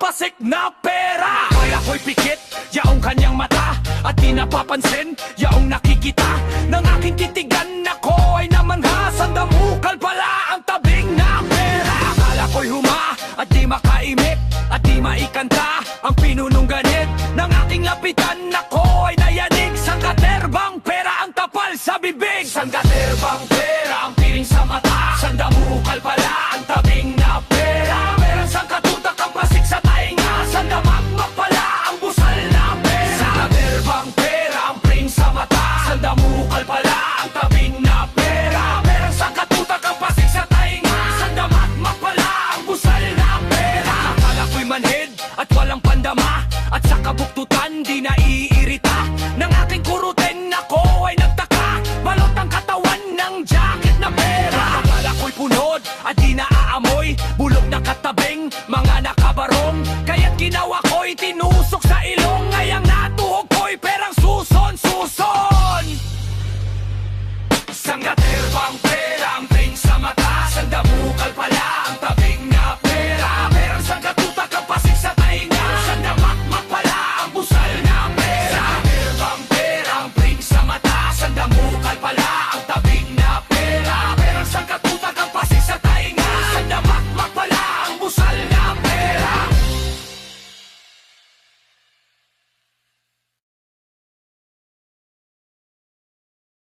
pasik na pera. Kaya ko'y pikit, yaong kanyang mata, at di napapansin, yaong nakikita ng aking titigan. Ako ay namangha, sandamukal pala ang tabing na pera. Akala ko'y huma, at di makaimik, at di maikanta ang pinunong ganit ng aking lapitan. Ako ay nayanig, sangkaterbang pera ang tapal sa bibig. Sangkaterbang pera ang piling sa mata, sandamukal pala ang tabing na pera. Merang sangkatutak ang pasik sa tainga, sandamagmag pala ang busal na pera. Sangkaterbang pera ang piling sa mata, sandamukal pala ang tabing na pera. Merang sangkatutak ang pasik sa tainga, sandamagmag pala ang busal na pera. Akala ko'y manhid at walang pandama, at sa kabuktutan di naiirita ng aking kurutin. Ako ay nagtaka, balot ang katawan ng jacket na pera. Akala ko'y punod at di naaamoy, bulok na katabing mga nakabarong. Kaya't ginawa ko'y tinusok sa ilong, ngayang natuhog ko'y perang suson. Sangkaterbang pera ang pring sa mata, sandam